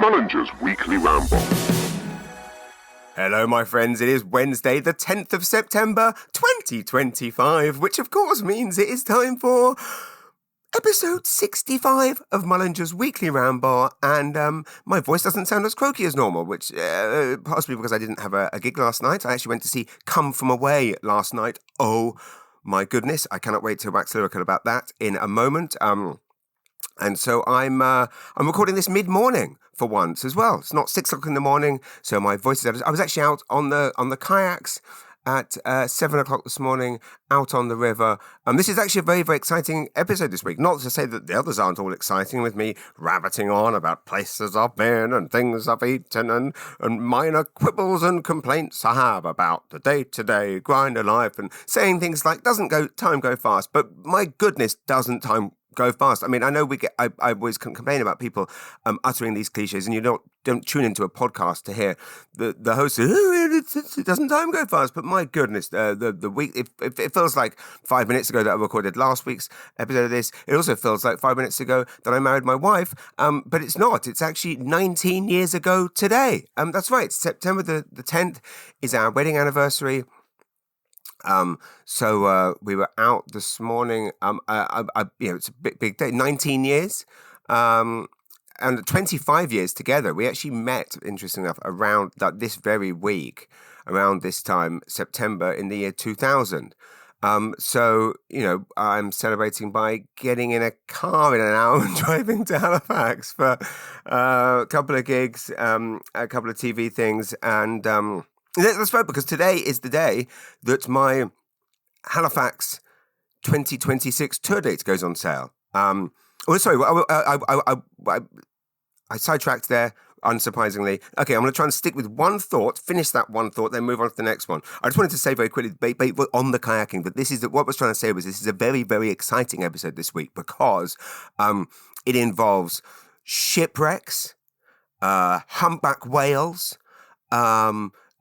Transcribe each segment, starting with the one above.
Mullinger's Weekly Ramble. Hello, my friends. It is Wednesday, the 10th of September, 2025, which of course means it is time for episode 65 of Mullinger's Weekly Ramble. And my voice doesn't sound as croaky as normal, which possibly because I didn't have a gig last night. I actually went to see Come From Away last night. Oh my goodness, I cannot wait to wax lyrical about that in a moment. And so I'm recording this mid-morning for once as well. It's not 6 o'clock in the morning, so my voice is. I was actually out on the kayaks at 7 o'clock this morning, out on the river. This is actually a very, very exciting episode this week. Not to say that the others aren't all exciting, with me rabbiting on about places I've been and things I've eaten and minor quibbles and complaints I have about the day-to-day grind of life, and saying things like, time go fast? But my goodness, doesn't time go fast. I mean, I know I always complain about people uttering these cliches, and you don't tune into a podcast to hear the host say, it doesn't time go fast? But my goodness, the week, it feels like 5 minutes ago that I recorded last week's episode of this. It also feels like 5 minutes ago that I married my wife, but it's not. It's actually 19 years ago today. That's right. September the 10th is our wedding anniversary. So we were out this morning. It's a big day. 19 years, and 25 years together. We actually met, interesting enough, around this very week, around this time, September in the year 2000. So I'm celebrating by getting in a car in an hour and driving to Halifax for a couple of gigs, a couple of TV things, and let's vote, because today is the day that my Halifax 2026 tour date goes on sale. I sidetracked there, unsurprisingly. Okay, I'm going to try and stick with one thought, finish that one thought, then move on to the next one. I just wanted to say very quickly on the kayaking that what I was trying to say was this is a very, very exciting episode this week, because it involves shipwrecks, humpback whales,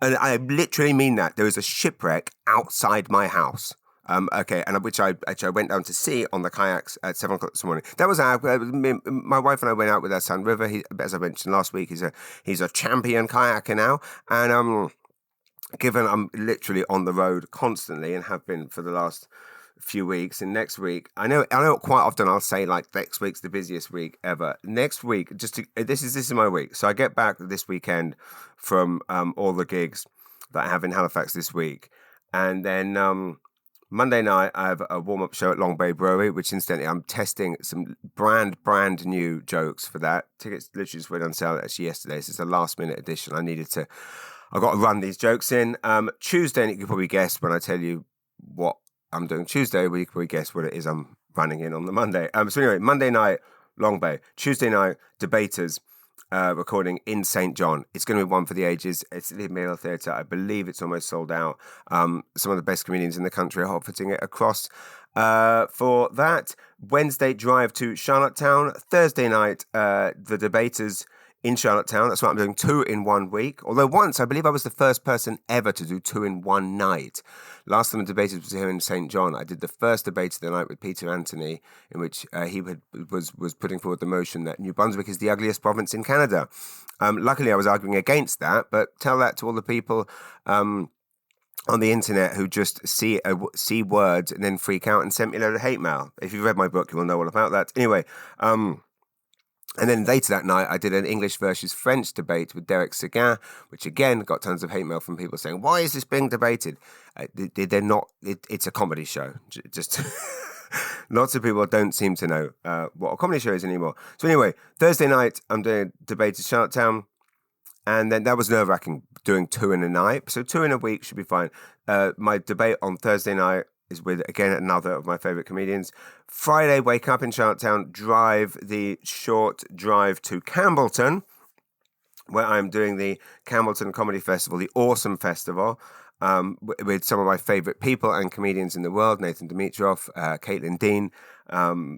and I literally mean that. There is a shipwreck outside my house. Which I went down to see on the kayaks at 7 o'clock this morning. That was my wife and I went out with our son River. As I mentioned last week, he's a champion kayaker now, and given I'm literally on the road constantly and have been for the last few weeks, and next week I know quite often I'll say like next week's the busiest week ever. Next week, this is my week. So I get back this weekend from all the gigs that I have in Halifax this week, and then Monday night I have a warm-up show at Long Bay Brewery, which incidentally I'm testing some brand new jokes for that. Tickets literally just went on sale actually yesterday. This is a last minute edition. I've got to run these jokes in. Tuesday, and you can probably guess when I tell you what I'm doing Tuesday, we can probably guess what it is I'm running in on the Monday. So anyway, Monday night, Long Bay. Tuesday night, Debaters, recording in St. John. It's going to be one for the ages. It's at the Mail Theatre. I believe it's almost sold out. Some of the best comedians in the country are hot-footing it across for that. Wednesday, drive to Charlottetown. Thursday night, the Debaters in Charlottetown. That's what I'm doing, 2 in 1 week. Although once, I believe I was the first person ever to do 2 in 1 night. Last time the Debaters was here in St. John, I did the first debate of the night with Peter Anthony, in which he was putting forward the motion that New Brunswick is the ugliest province in Canada. Luckily, I was arguing against that, but tell that to all the people on the internet who just see words and then freak out and sent me a load of hate mail. If you've read my book, you will know all about that. Anyway, and then later that night, I did an English versus French debate with Derek Seguin, which again got tons of hate mail from people saying, "Why is this being debated?" They're not. It's a comedy show. Just lots of people don't seem to know what a comedy show is anymore. So anyway, Thursday night, I'm doing a debate at Charlottetown, and then that was nerve-wracking doing 2 in a night. So 2 in a week should be fine. My debate on Thursday night is with, again, another of my favourite comedians. Friday, wake up in Charlottetown, drive the short drive to Campbellton, where I'm doing the Campbellton Comedy Festival, the awesome festival, with some of my favourite people and comedians in the world, Nathan Dimitrov, Caitlin Dean.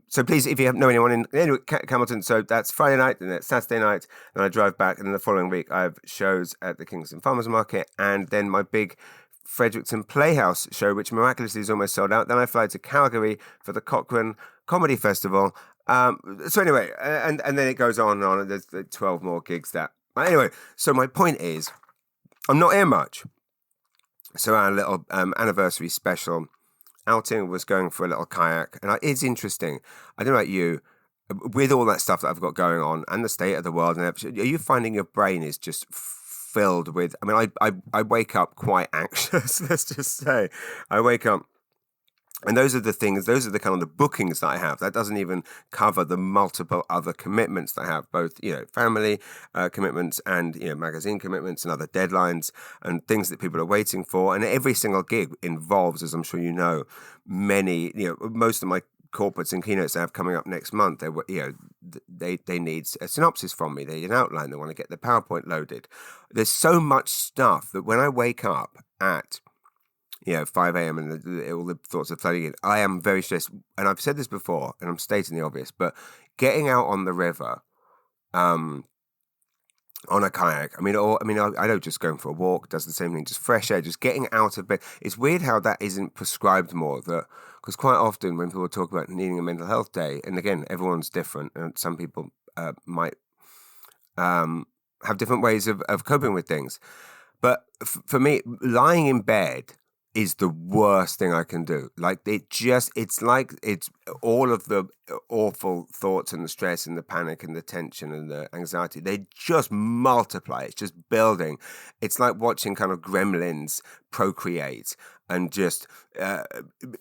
So please, if you know anyone in Campbellton, so that's Friday night, and that's Saturday night, and I drive back, and then the following week I have shows at the Kingston Farmers Market, and then my big Fredericton Playhouse show, which miraculously is almost sold out. Then I fly to Calgary for the Cochrane Comedy Festival, So anyway, and then it goes on and on, and there's 12 more gigs that. Anyway, so my point is, I'm not here much. So our little anniversary special outing was going for a little kayak, and it's interesting. I don't know about you, with all that stuff that I've got going on and the state of the world and everything. Are you finding your brain is just filled with? I mean, I wake up quite anxious. Let's just say, I wake up. And those are the things, those are the kind of the bookings that I have. That doesn't even cover the multiple other commitments that I have, both, family commitments and, magazine commitments and other deadlines and things that people are waiting for. And every single gig involves, as I'm sure you know, many, most of my corporates and keynotes I have coming up next month, they need a synopsis from me. They need an outline. They want to get the PowerPoint loaded. There's so much stuff that when I wake up at 5 a.m. and all the thoughts are flooding in, I am very stressed. And I've said this before, and I'm stating the obvious, but getting out on the river, on a kayak, I know just going for a walk does the same thing, just fresh air, just getting out of bed. It's weird how that isn't prescribed more, because quite often when people talk about needing a mental health day, and again, everyone's different, and some people might have different ways of coping with things. But for me, lying in bed is the worst thing I can do. Like it's like it's all of the awful thoughts and the stress and the panic and the tension and the anxiety. They just multiply. It's just building. It's like watching kind of gremlins procreate and just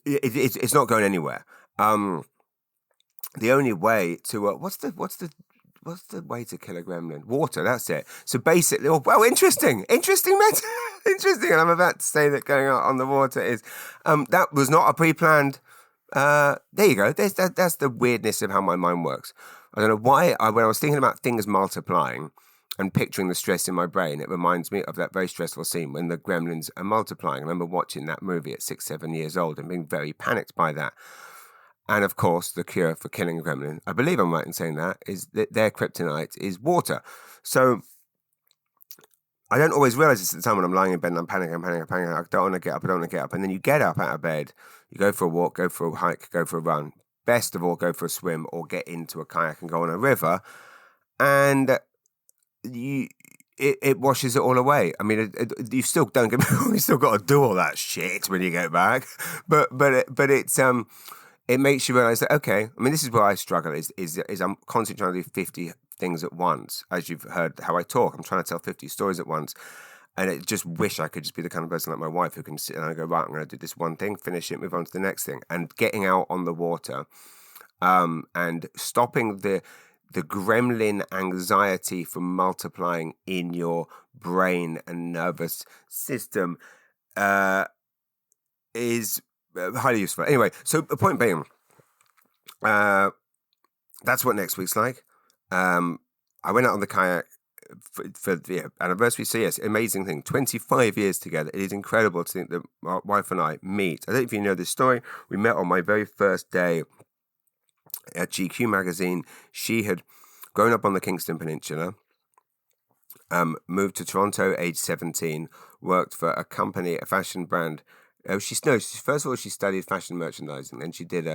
it's not going anywhere. The only way to what's the way to kill a gremlin? Water, that's it. So basically, interesting, interesting, interesting. And I'm about to say that going out on the water is, that was not a pre-planned. There you go. That's the weirdness of how my mind works. I don't know why. When I was thinking about things multiplying and picturing the stress in my brain, it reminds me of that very stressful scene when the gremlins are multiplying. I remember watching that movie at 6, 7 years old and being very panicked by that. And of course, the cure for killing a gremlin, I believe I'm right in saying that, is that their kryptonite is water. So I don't always realize this at the time when I'm lying in bed and I'm panicking. I don't want to get up. And then you get up out of bed, you go for a walk, go for a hike, go for a run. Best of all, go for a swim or get into a kayak and go on a river. And it washes it all away. I mean, you still don't get me wrong, you still got to do all that shit when you get back. But it's it makes you realize that, okay, I mean, this is where I struggle is I'm constantly trying to do 50 things at once. As you've heard how I talk, I'm trying to tell 50 stories at once. And I just wish I could just be the kind of person like my wife who can sit and I go, right, I'm going to do this one thing, finish it, move on to the next thing. And getting out on the water and stopping the gremlin anxiety from multiplying in your brain and nervous system is highly useful. Anyway, so the point being, that's what next week's like. I went out on the kayak for the anniversary. So yes, amazing thing. 25 years together. It is incredible to think that my wife and I meet. I don't know if you know this story. We met on my very first day at GQ magazine. She had grown up on the Kingston Peninsula, moved to Toronto, age 17, worked for a company, a fashion brand. First of all, she studied fashion merchandising. Then she did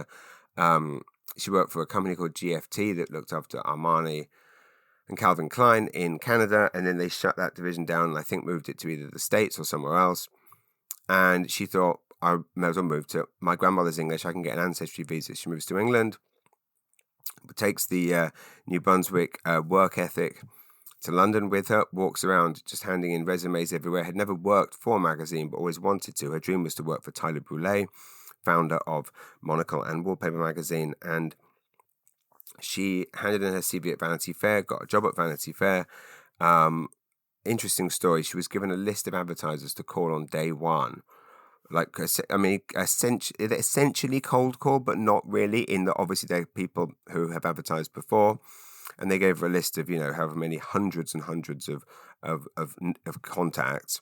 she worked for a company called GFT that looked after Armani and Calvin Klein in Canada. And then they shut that division down and I think moved it to either the States or somewhere else. And she thought, I may as well move to, my grandmother's English, I can get an ancestry visa. She moves to England, takes the New Brunswick work ethic to London with her, walks around just handing in resumes everywhere, had never worked for a magazine but always wanted to. Her dream was to work for Tyler Brûlé, founder of Monocle and Wallpaper magazine, and she handed in her CV at Vanity Fair, got a job at Vanity Fair. Interesting story, she was given a list of advertisers to call on day one. Essentially cold call, but not really, in that obviously there are people who have advertised before. And they gave her a list of, however many hundreds and hundreds of contacts.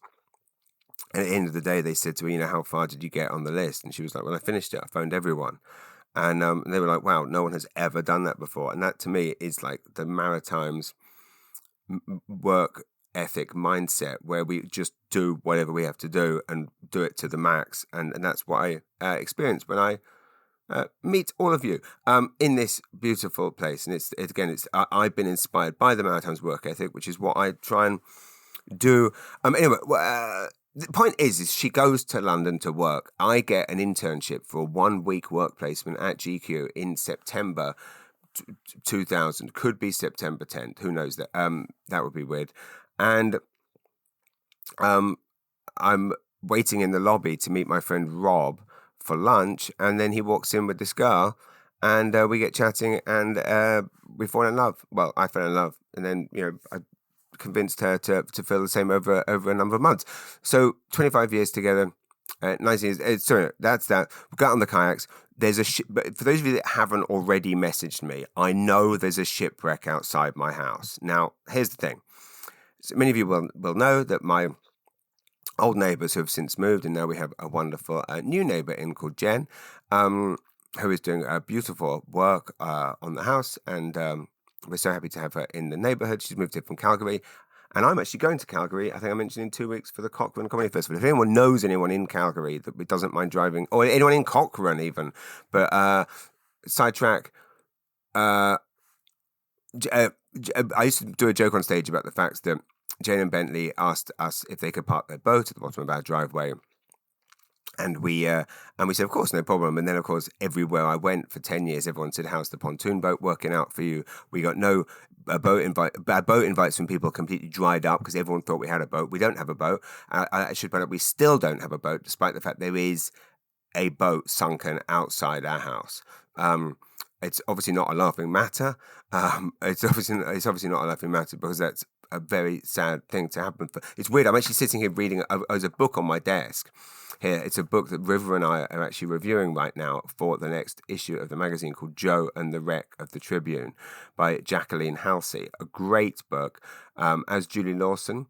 And at the end of the day, they said to her, how far did you get on the list? And she was like, well, I finished it. I phoned everyone. And they were like, wow, no one has ever done that before. And that to me is like the Maritimes work ethic mindset where we just do whatever we have to do and do it to the max. And that's what I experienced when I meet all of you in this beautiful place. And I've been inspired by the Maritime's work ethic, which is what I try and do. Anyway, the point is she goes to London to work. I get an internship for a 1-week work placement at GQ in September 2000. Could be September 10th. Who knows that? That would be weird. And I'm waiting in the lobby to meet my friend Rob for lunch, and then he walks in with this girl, and we get chatting, and we fall in love. Well, I fell in love, and then I convinced her to feel the same over a number of months. So 25 years together, 19 years. Sorry, that's that. We got on the kayaks. There's but for those of you that haven't already messaged me, I know there's a shipwreck outside my house. Now, here's the thing. So many of you will know that my old neighbours who have since moved, and now we have a wonderful new neighbour in called Jen, who is doing beautiful work on the house, and we're so happy to have her in the neighbourhood. She's moved here from Calgary, and I'm actually going to Calgary, I think I mentioned, in 2 weeks for the Cochrane Comedy Festival. If anyone knows anyone in Calgary that doesn't mind driving, or anyone in Cochrane even, but sidetrack, I used to do a joke on stage about the fact that Jane and Bentley asked us if they could park their boat at the bottom of our driveway. And we said, of course, no problem. And then, of course, everywhere I went for 10 years, everyone said, how's the pontoon boat working out for you? We got no boat invites from people completely dried up because everyone thought we had a boat. We don't have a boat. I should point out we still don't have a boat, despite the fact there is a boat sunken outside our house. It's obviously not a laughing matter. It's obviously not a laughing matter because that's a very sad thing to happen. It's weird. I'm actually sitting here reading as a book on my desk. Here, it's a book that River and I are actually reviewing right now for the next issue of the magazine called Joe and the Wreck of the Tribune by Jacqueline Halsey. A great book. As Julie Lawson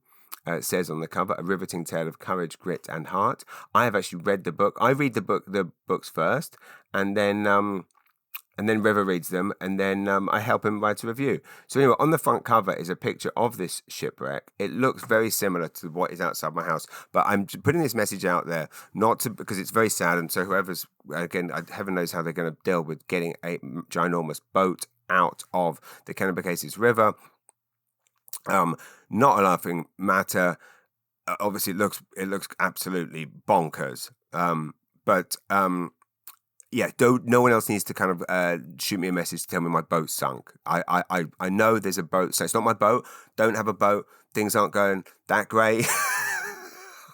says on the cover, a riveting tale of courage, grit, and heart. I have actually read the book. I read the books first, and then River reads them, and then I help him write a review. So anyway, on the front cover is a picture of this shipwreck. It looks very similar to what is outside my house, but I'm putting this message out there because it's very sad, and so whoever's, again, heaven knows how they're going to deal with getting a ginormous boat out of the Kennebecasis River. Not a laughing matter. Obviously, it looks absolutely bonkers. But yeah, no one else needs to kind of shoot me a message to tell me my boat sunk. I know there's a boat, so it's not my boat. Don't have a boat. Things aren't going that great.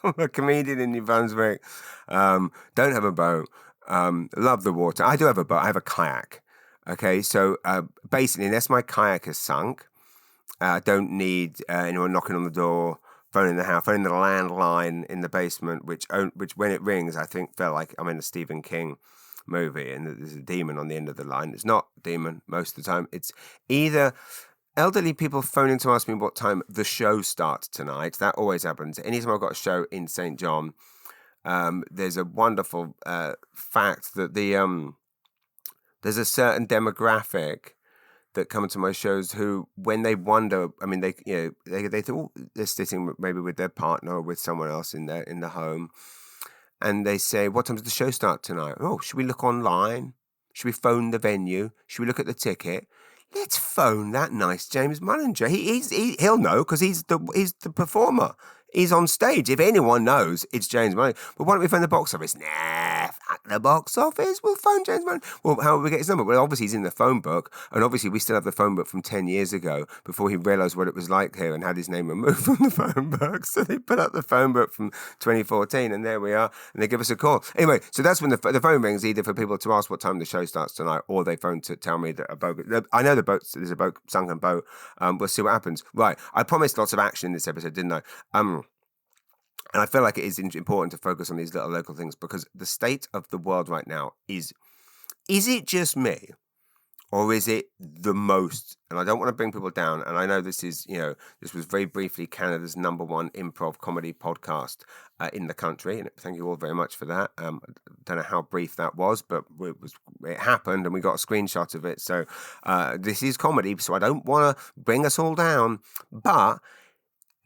I'm a comedian in New Brunswick. Don't have a boat. Love the water. I do have a boat. I have a kayak. Okay, so basically, unless my kayak has sunk, I don't need anyone knocking on the door, phoning the house, phoning the landline in the basement, which when it rings, I think felt like I'm in a Stephen King movie and there's a demon on the end of the line. It's not a demon most of the time. It's either elderly people phoning to ask me what time the show starts tonight. That always happens. Anytime I've got a show in St. John, there's a wonderful fact that there's a certain demographic that come to my shows who, when they wonder, I mean, they think they're sitting maybe with their partner or with someone else in the home, and they say, "What time does the show start tonight?" "Oh, should we look online? Should we phone the venue? Should we look at the ticket?" Let's phone that nice James Mullinger. He'll know because he's the performer. He's on stage. If anyone knows, it's James Mullinger. But why don't we phone the box office? Nah, fuck the box office. We'll phone James Mullinger. Well, how will we get his number? Well, obviously he's in the phone book, and obviously we still have the phone book from 10 years ago before he realised what it was like here and had his name removed from the phone book. So they put up the phone book from 2014, and there we are, and they give us a call. Anyway, so that's when the phone rings, either for people to ask what time the show starts tonight, or they phone to tell me that a boat. I know there's a sunken boat. We'll see what happens. Right, I promised lots of action in this episode, didn't I? And I feel like it is important to focus on these little local things because the state of the world right now is it just me or is it the most? And I don't want to bring people down. And I know this was very briefly Canada's #1 improv comedy podcast in the country. And thank you all very much for that. I don't know how brief that was, but it happened and we got a screenshot of it. So this is comedy. So I don't want to bring us all down, but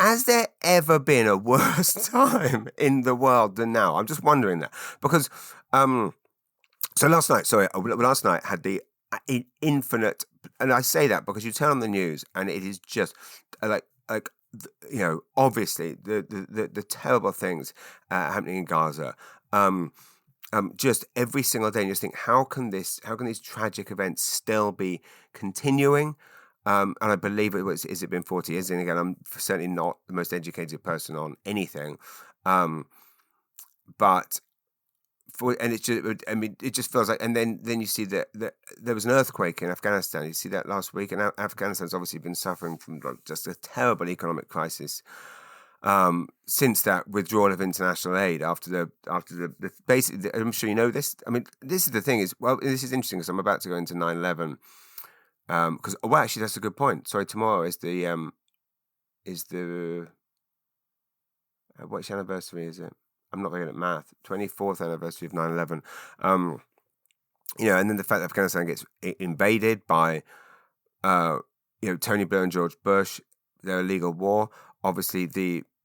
has there ever been a worse time in the world than now? I'm just wondering that because So last night had the infinite, and I say that because you turn on the news and it is just like obviously the terrible things happening in Gaza. Just every single day, and you just think, how can these tragic events still be continuing? And I believe is it been 40 years? And again, I'm certainly not the most educated person on anything, but it just feels like, and then you see that there was an earthquake in Afghanistan. You see that last week, and Afghanistan's obviously been suffering from just a terrible economic crisis since that withdrawal of international aid after the basically. I'm sure you know this. I mean, this is the thing is, well, this is interesting because I'm about to go into 9/11. Because actually, that's a good point. Sorry, tomorrow is the which anniversary is it? I'm not very good at math. 24th anniversary of 9/11. And then the fact that Afghanistan gets invaded by, Tony Blair and George Bush, their illegal war. Obviously,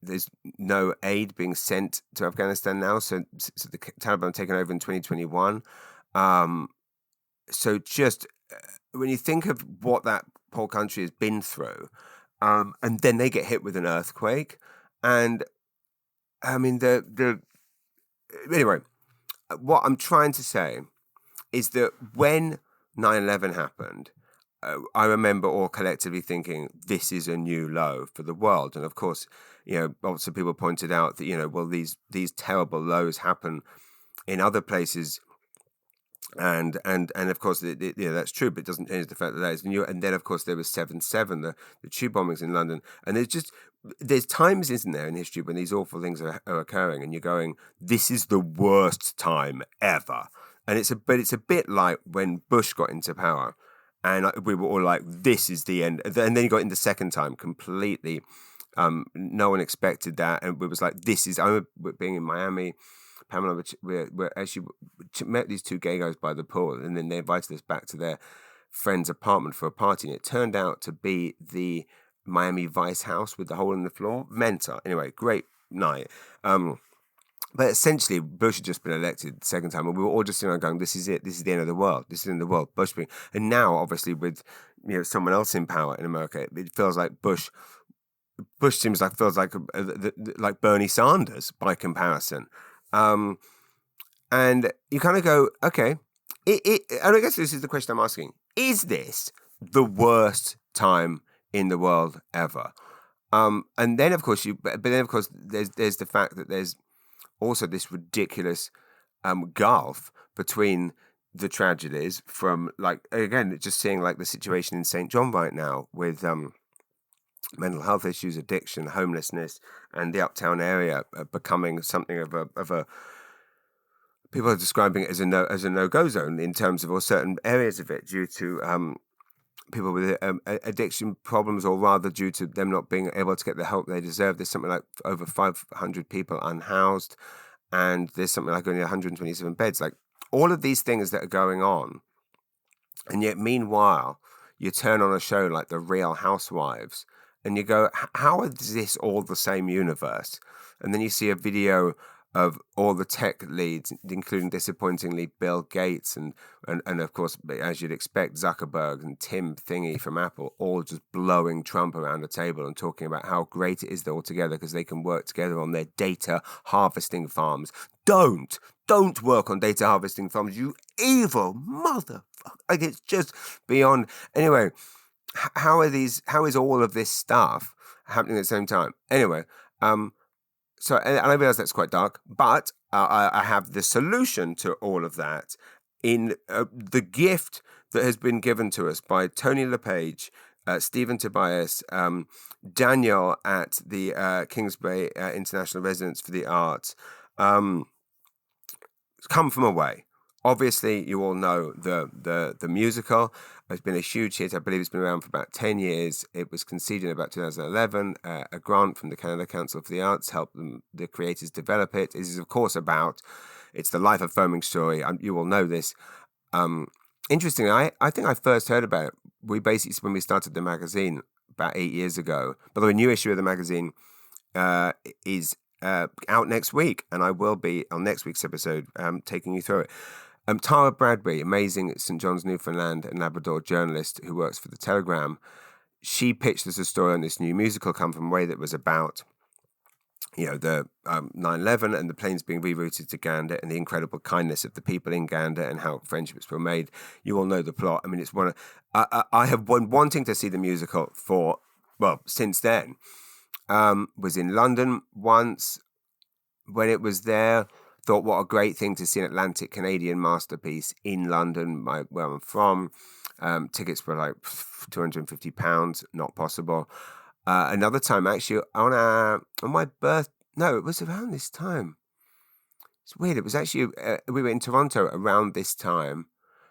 there's no aid being sent to Afghanistan now, so the Taliban have taken over in 2021. So just when you think of what that whole country has been through, and then they get hit with an earthquake, and I mean anyway, what I'm trying to say is that when 9/11 happened, I remember all collectively thinking, this is a new low for the world. And of course, lots of people pointed out that, well, these terrible lows happen in other places. And of course, that's true, but it doesn't change the fact that is new. And then, of course, there was 7/7, the tube bombings in London. And there's times, isn't there, in history when these awful things are occurring, and you're going, this is the worst time ever. And it's a bit like when Bush got into power, and we were all like, this is the end. And then he got in the second time completely. No one expected that, and it was like, this is. I remember being in Miami. Pamela, we actually met these two gay guys by the pool, and then they invited us back to their friend's apartment for a party, and it turned out to be the Miami Vice house with the hole in the floor. Mentor. Anyway, great night. But essentially, Bush had just been elected the second time, and we were all just going, this is it. This is the end of the world. This is the end of the world. Bush being, and now, obviously, with someone else in power in America, it feels like Bush feels like Bernie Sanders by comparison. And you kind of go, okay, and I guess this is the question I'm asking: is this the worst time in the world ever? And then of course there's the fact that there's also this ridiculous gulf between the tragedies from, like, again, just seeing like the situation in St. John right now with mental health issues, addiction, homelessness, and the uptown area becoming something of a people are describing it as a no-go zone in terms of, or certain areas of it, due to people with addiction problems, or rather due to them not being able to get the help they deserve. There's something like over 500 people unhoused, and there's something like only 127 beds. Like, all of these things that are going on, and yet meanwhile you turn on a show like The Real Housewives, and you go, how is this all the same universe? And then you see a video of all the tech leads, including, disappointingly, Bill Gates and of course, as you'd expect, Zuckerberg and Tim Thingy from Apple, all just blowing Trump around the table and talking about how great it is they're all together because they can work together on their data harvesting farms. Don't work on data harvesting farms, you evil motherfucker. Like, it's just beyond. Anyway, how is all of this stuff happening at the same time? Anyway, so, and I realize that's quite dark, but I have the solution to all of that in the gift that has been given to us by Tony LePage, Stephen Tobias, Daniel at the Kingsbury International Residence for the Arts. Come From Away. Obviously, you all know the musical. It's been a huge hit. I believe it's been around for about 10 years. It was conceived in about 2011. A grant from the Canada Council for the Arts helped the creators develop it. It is, of course, it's the life-affirming story. You all know this. Interestingly, I think I first heard about it. When we started the magazine about 8 years ago. By the way, a new issue of the magazine is out next week, and I will be on next week's episode taking you through it. Tara Bradbury, amazing St John's, Newfoundland and Labrador journalist who works for the Telegram, she pitched us a story on this new musical, Come From Away, that was about, the 9/11 and the planes being rerouted to Gander and the incredible kindness of the people in Gander and how friendships were made. You all know the plot. I mean, it's one. I have been wanting to see the musical since then. Was in London once when it was there. Thought what a great thing to see an Atlantic Canadian masterpiece in London, where I'm from. Tickets were like £250, not possible. Another time, actually, on my birth. No, it was around this time. It's weird. It was actually we were in Toronto around this time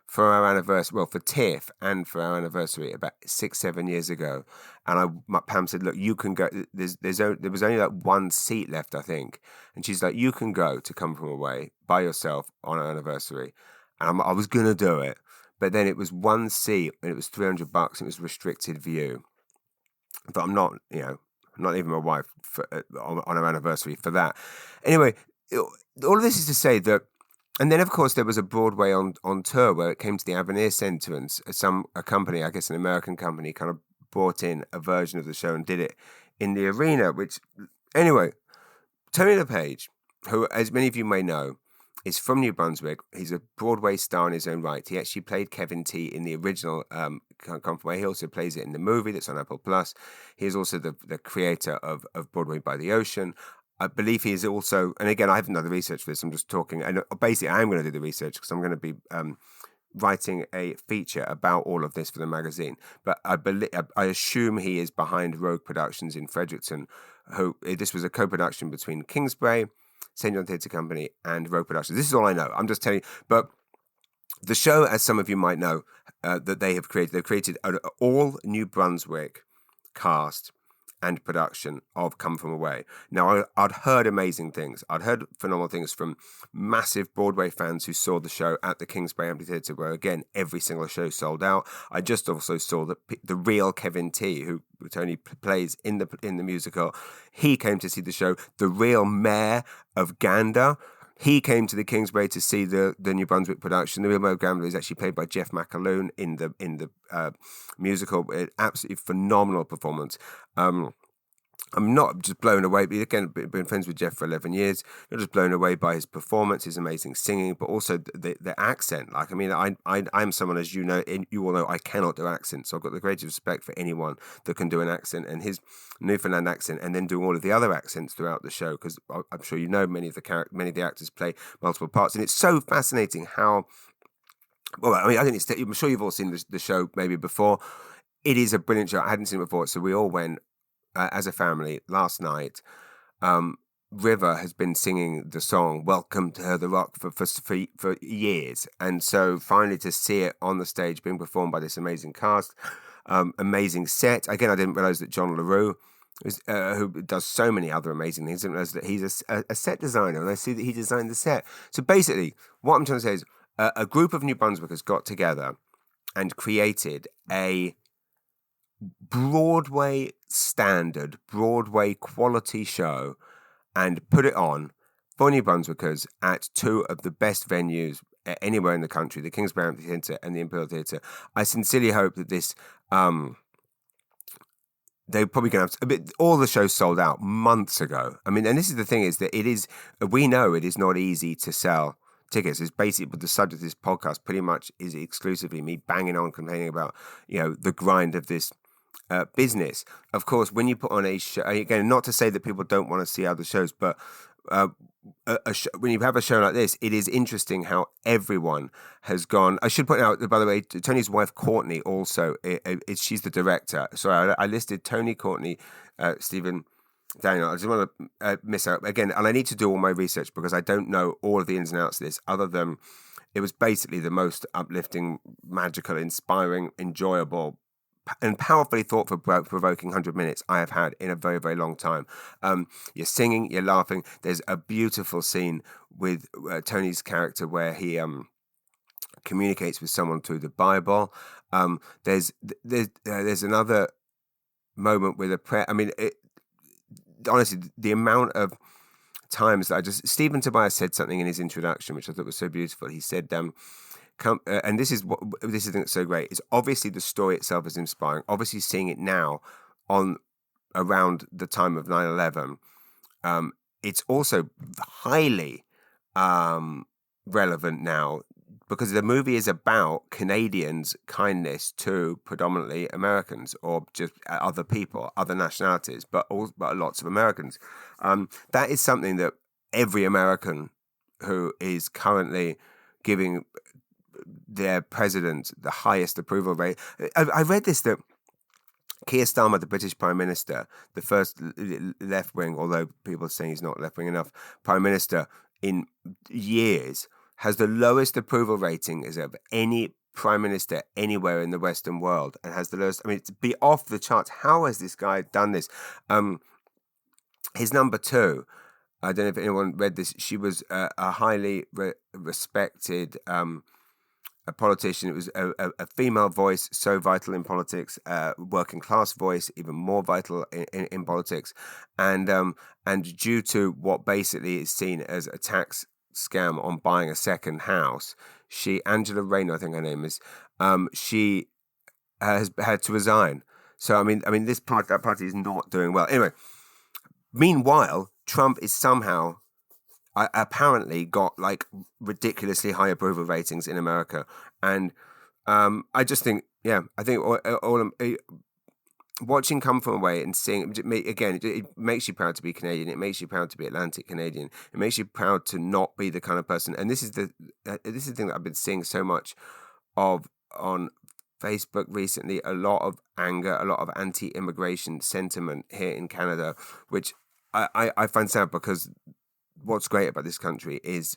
for our anniversary. Well, for TIFF and for our anniversary about 6-7 years ago. And Pam said, "Look, you can go. There was only like one seat left, I think." And she's like, "You can go to Come From Away by yourself on our anniversary." And I was gonna do it, but then it was one seat and it was $300. And it was restricted view. But I'm not, not leaving my wife on our anniversary for that. Anyway, all of this is to say that, and then of course there was a Broadway on tour where it came to the Avenir Centre and a company, I guess an American company, kind of brought in a version of the show and did it in the arena. Which, anyway, Tony LePage, who, as many of you may know, is from New Brunswick. He's a Broadway star in his own right. He actually played Kevin T in the original Come From Away. He also plays it in the movie that's on Apple Plus. He is also the creator of Broadway by the Ocean. I believe he is also, and again, I haven't done the research for this. I'm just talking, and basically, I'm going to do the research because I'm going to be writing a feature about all of this for the magazine. But I assume he is behind Rogue Productions in Fredericton. This was a co-production between Kingsbury, St. John Theatre Company, and Rogue Productions. This is all I know. I'm just telling you. But the show, as some of you might know, that they've created an all New Brunswick cast and production of Come From Away. Now, I'd heard amazing things. I'd heard phenomenal things from massive Broadway fans who saw the show at the Kingsbury Amphitheatre, where, again, every single show sold out. I just also saw the real Kevin T, who Tony plays in the musical. He came to see the show. The real mayor of Gander, he came to the Kingsbury to see the New Brunswick production. The real mayor of Gander is actually played by Jeff McAloon in the musical. Absolutely phenomenal performance. I'm not just blown away, but again, been friends with Jeff for 11 years, not just blown away by his performance, his amazing singing, but also the accent. Like, I mean, I'm someone, as you know, you all know, I cannot do accents. So I've got the greatest respect for anyone that can do an accent, and his Newfoundland accent, and then do all of the other accents throughout the show, because I'm sure you know many of the actors play multiple parts, and it's so fascinating how. Well, I mean, I'm sure you've all seen the show maybe before. It is a brilliant show. I hadn't seen it before, so we all went as a family last night. River has been singing the song "Welcome to the Rock" for years, and so finally to see it on the stage being performed by this amazing cast, amazing set. Again, I didn't realize that John LaRue, who does so many other amazing things, I didn't realize that he's a set designer, and I see that he designed the set. So basically, what I'm trying to say is a group of New Brunswickers got together and created a Broadway standard, Broadway quality show and put it on for New Brunswickers at two of the best venues anywhere in the country, the Kingsbury Amphitheatre and the Imperial Theatre. I sincerely hope that this, they're probably going to have all the shows sold out months ago. I mean, and this is the thing, is that we know it is not easy to sell tickets. Is basically the subject of this podcast pretty much is exclusively me banging on, complaining about, the grind of this business. Of course, when you put on a show, again, not to say that people don't want to see other shows, but when you have a show like this, it is interesting how everyone has gone. I should point out, by the way, Tony's wife Courtney also, she's the director. Sorry, I listed Tony, Courtney, Stephen, Daniel. I just want to miss out again, and I need to do all my research because I don't know all of the ins and outs of this, other than it was basically the most uplifting, magical, inspiring, enjoyable, and powerfully thought-provoking 100 minutes I have had in a very, very long time. You're singing, you're laughing. There's a beautiful scene with Tony's character where he communicates with someone through the Bible. There's another moment with a prayer. I mean, honestly, the amount of times that Stephen Tobias said something in his introduction, which I thought was so beautiful. He said, and this is the thing that's so great, is obviously the story itself is inspiring. Obviously seeing it now around the time of 9/11, it's also highly relevant now, because the movie is about Canadians' kindness to predominantly Americans, or just other people, other nationalities, but lots of Americans. That is something that every American who is currently giving their president the highest approval rate. I read this, that Keir Starmer, the British Prime Minister, the first left-wing, although people are saying he's not left-wing enough, Prime Minister in years, has the lowest approval rating as of any Prime Minister anywhere in the Western world, and has the lowest. I mean, to be off the charts. How has this guy done this? His number two, I don't know if anyone read this, she was a highly respected a politician. It was a female voice, so vital in politics, working class voice, even more vital in politics, and due to what basically is seen as a tax scam on buying a second house, Angela Rayner, I think her name is, she has had to resign. So I mean, that party is not doing well. Anyway, meanwhile, Trump is somehow apparently got like ridiculously high approval ratings in America, and I just think, I think all watching Come From Away and seeing again, it makes you proud to be Canadian. It makes you proud to be Atlantic Canadian. It makes you proud to not be the kind of person. And this is the thing that I've been seeing so much of on Facebook recently. A lot of anger, a lot of anti-immigration sentiment here in Canada, which I find sad, because what's great about this country is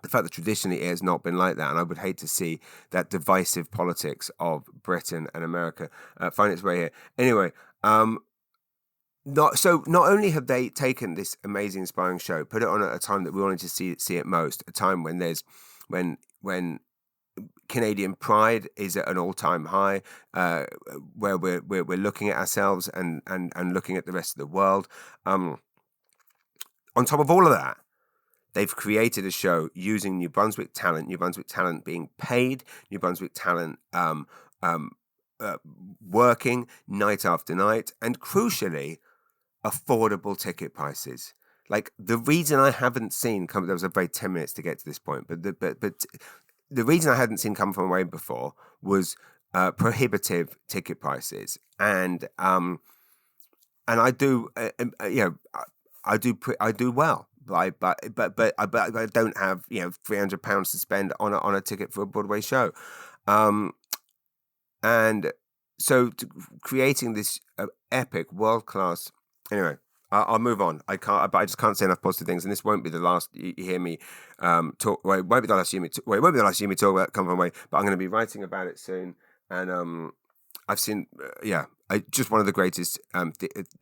the fact that traditionally it has not been like that, and I would hate to see that divisive politics of Britain and America find its way here. Anyway, not only have they taken this amazing, inspiring show, put it on at a time that we wanted to see it most, a time when there's when Canadian pride is at an all-time high, where we're looking at ourselves and looking at the rest of the world. On top of all of that, they've created a show using New Brunswick talent being paid, New Brunswick talent working night after night, and crucially, affordable ticket prices. Like, the reason I haven't seen there was a very 10 minutes to get to this point, but the reason I hadn't seen Come From Away before was prohibitive ticket prices, and I do, I do well, but I don't have £300 to spend on a ticket for a Broadway show, and so creating this epic, world class. Anyway, I'll move on. I just can't say enough positive things, and this won't be the last you hear me talk. Well, it won't be the last you hear me talk about Come From Away, but I'm going to be writing about it soon, and I've seen just one of the greatest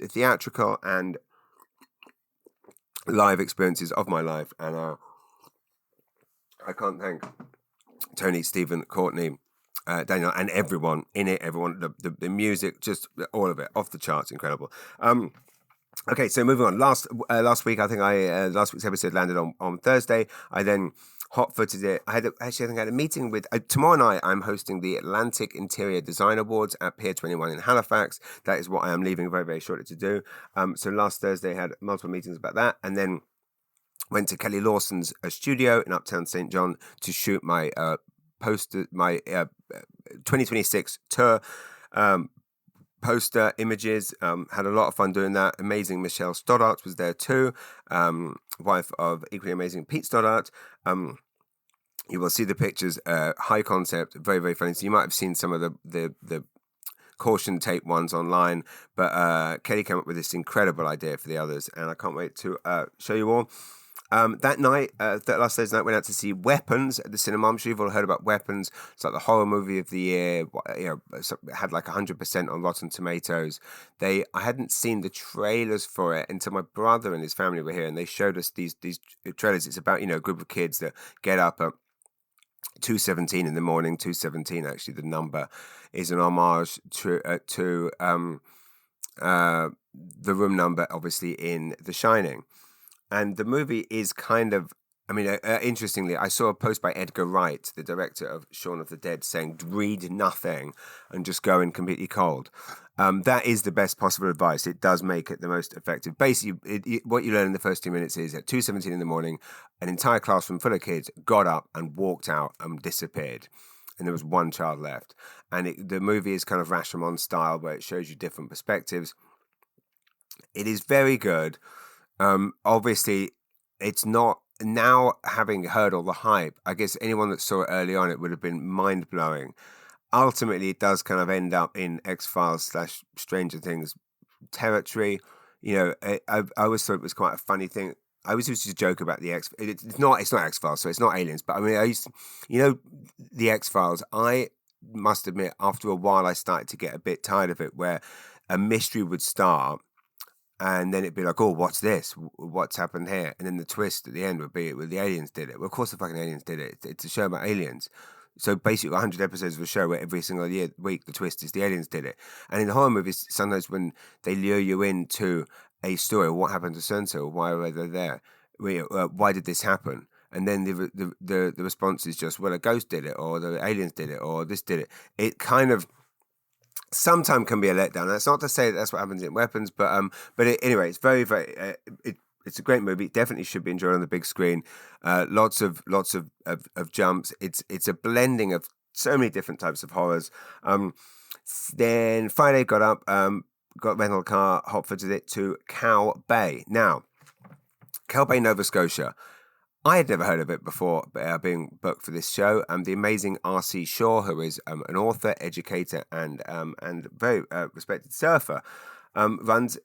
theatrical and live experiences of my life, and I can't thank Tony, Stephen, Courtney, Daniel, and everyone in it. Everyone, the music, just all of it, off the charts, incredible. Okay, so moving on. Last week, I think last week's episode landed on Thursday. I then hot-footed it. I think I had a meeting with, tomorrow night I'm hosting the Atlantic Interior Design Awards at Pier 21 in Halifax. That is what I am leaving very, very shortly to do. So last Thursday I had multiple meetings about that, and then went to Kelly Lawson's studio in Uptown St. John to shoot my poster, my 2026 tour poster images. Had a lot of fun doing that. Amazing Michelle Stoddart was there too, wife of equally amazing Pete Stoddart. You will see the pictures, high concept, very, very funny. So you might have seen some of the caution tape ones online, but Kelly came up with this incredible idea for the others, and I can't wait to show you all. That night, last Thursday night, went out to see Weapons at the cinema. I'm sure you've all heard about Weapons. It's like the horror movie of the year. Had like 100% on Rotten Tomatoes. I hadn't seen the trailers for it until my brother and his family were here, and they showed us these trailers. It's about a group of kids that get up at 2:17 in the morning. 2:17, actually, the number is an homage to the room number, obviously, in The Shining. And the movie is kind of, I mean, interestingly, I saw a post by Edgar Wright, the director of Shaun of the Dead, saying, read nothing and just go in completely cold. That is the best possible advice. It does make it the most effective. Basically, what you learn in the first 2 minutes is at 2:17 in the morning, an entire classroom full of kids got up and walked out and disappeared. And there was one child left. And the movie is kind of Rashomon style, where it shows you different perspectives. It is very good. Obviously, it's not, now having heard all the hype, I guess anyone that saw it early on, it would have been mind blowing. Ultimately, it does kind of end up in X-Files / Stranger Things territory. You know, I always thought it was quite a funny thing. I always used to joke about the it's not X-Files, so it's not aliens. But I mean, the X-Files, I must admit, after a while, I started to get a bit tired of it, where a mystery would start, and then it'd be like, oh, what's this? What's happened here? And then the twist at the end would be, well, the aliens did it. Well, of course the fucking aliens did it. It's a show about aliens. So basically 100 episodes of a show where every single week the twist is the aliens did it. And in horror movies, sometimes when they lure you into a story, what happened to so-and-so, why were they there? Why did this happen? And then the response is just, well, a ghost did it, or the aliens did it, or this did it. It kind of sometimes can be a letdown. That's not to say that's what happens in Weapons, but anyway, it's very, very. It's a great movie. Definitely should be enjoyed on the big screen. Lots of jumps. It's a blending of so many different types of horrors. Then Friday got up, got a rental car, hot footed it to Cow Bay. Now, Cow Bay, Nova Scotia. I had never heard of it before being booked for this show. The amazing R.C. Shaw, who is an author, educator, and very respected surfer,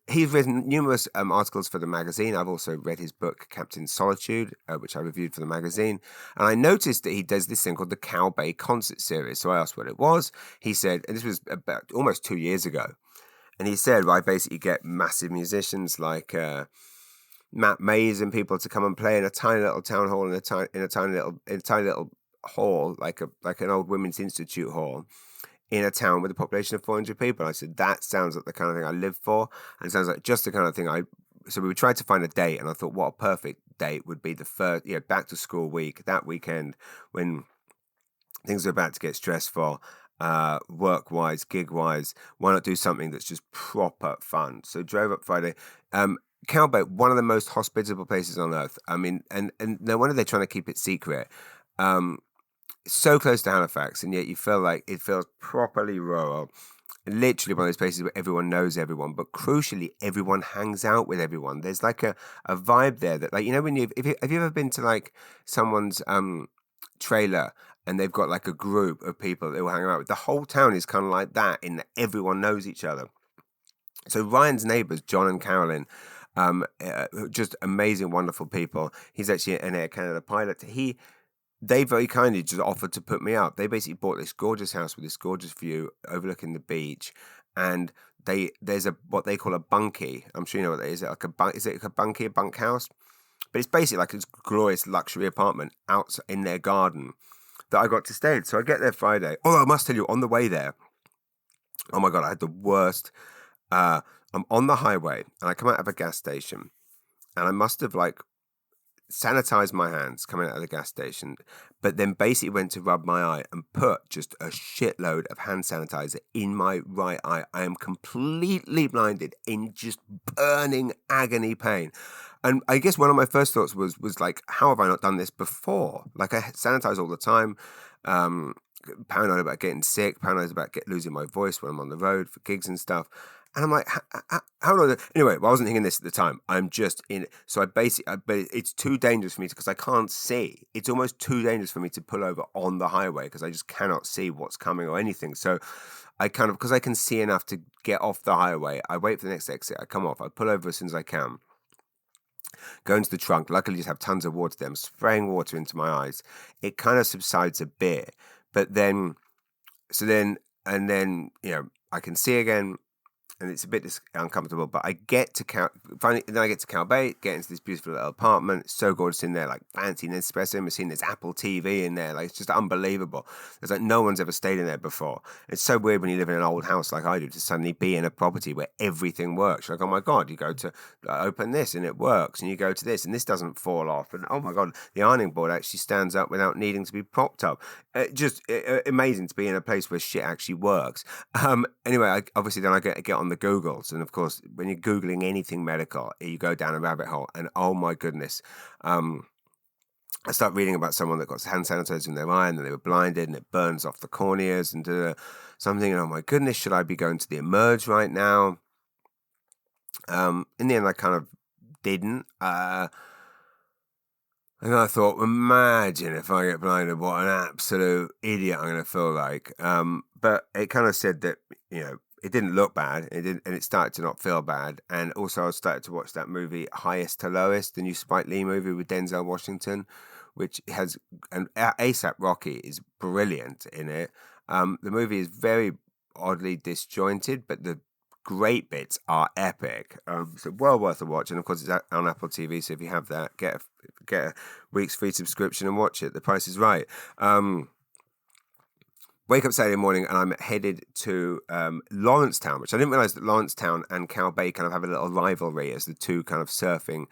he's written numerous articles for the magazine. I've also read his book, Captain Solitude, which I reviewed for the magazine. And I noticed that he does this thing called the Cow Bay Concert Series. So I asked what it was. He said, and this was about almost 2 years ago, and he said, well, I basically get massive musicians like Matt Mays and people to come and play in a tiny little town hall, in a tiny little hall, like an old women's institute hall, in a town with a population of 400 people. And I said, that sounds like the kind of thing I live for, and sounds like just the kind of thing so we tried to find a date, and I thought what a perfect date would be the first, back to school week, that weekend when things are about to get stressful, work-wise, gig-wise. Why not do something that's just proper fun? So drove up Friday. Cow Bay, one of the most hospitable places on earth. I mean, and no wonder they're trying to keep it secret. So close to Halifax, and yet you feel like it feels properly rural. Literally one of those places where everyone knows everyone, but crucially, everyone hangs out with everyone. There's like a vibe there that, like, when have you ever been to like someone's trailer and they've got like a group of people that will hang out with? The whole town is kind of like that, in that everyone knows each other. So Ryan's neighbors, John and Carolyn, just amazing, wonderful people. He's actually an Air Canada pilot. They very kindly just offered to put me up. They basically bought this gorgeous house with this gorgeous view overlooking the beach, and there's what they call a bunkie. I'm sure you know what that is. Is it a bunkie, a bunkhouse? But it's basically like a glorious luxury apartment out in their garden that I got to stay in. So I get there Friday. Although I must tell you, on the way there, oh my God, I had the worst. I'm on the highway and I come out of a gas station, and I must have like sanitized my hands coming out of the gas station, but then basically went to rub my eye and put just a shitload of hand sanitizer in my right eye. I am completely blinded, in just burning agony pain. And I guess one of my first thoughts was like, how have I not done this before? Like, I sanitize all the time. Paranoid about getting sick, paranoid about losing my voice when I'm on the road for gigs and stuff. And I'm like, how do I do? Anyway, well, I wasn't thinking this at the time. I'm just in it. So but it's too dangerous for me because I can't see. It's almost too dangerous for me to pull over on the highway because I just cannot see what's coming or anything. So I kind of, because I can see enough to get off the highway, I wait for the next exit. I come off. I pull over as soon as I can. Go into the trunk. Luckily, just have tons of water there. I'm spraying water into my eyes. It kind of subsides a bit. But then, I can see again. and it's a bit uncomfortable. But I get to finally, then I get to Calbay, get into this beautiful little apartment. It's so gorgeous in there, like fancy Nespresso machine. There's Apple TV in there, like it's just unbelievable. There's like no one's ever stayed in there before. It's so weird when you live in an old house like I do to suddenly be in a property where everything works. You're like, oh my god, you go to open this and it works, and you go to this and this doesn't fall off, and oh my god, the ironing board actually stands up without needing to be propped up. Just amazing to be in a place where shit actually works. Anyway, obviously then I get on the Googles, and of course when you're Googling anything medical, you go down a rabbit hole, and oh my goodness, I start reading about someone that got hand sanitizer in their eye and then they were blinded and it burns off the corneas and something, and oh my goodness, should I be going to the Emerge right now? In the end I kind of didn't. And I thought, imagine if I get blinded, what an absolute idiot I'm going to feel like. But it kind of said that, it didn't look bad. It didn't, and it started to not feel bad. And also I started to watch that movie, Highest to Lowest, the new Spike Lee movie with Denzel Washington, which has, and A$AP Rocky is brilliant in it. The movie is very oddly disjointed, but the great bits are epic. So well worth a watch, and of course it's on Apple TV. So if you have that, get a week's free subscription and watch it. The price is right. Wake up Saturday morning and I'm headed to Lawrencetown, which I didn't realize that Lawrencetown and Calbay kind of have a little rivalry as the two kind of surfing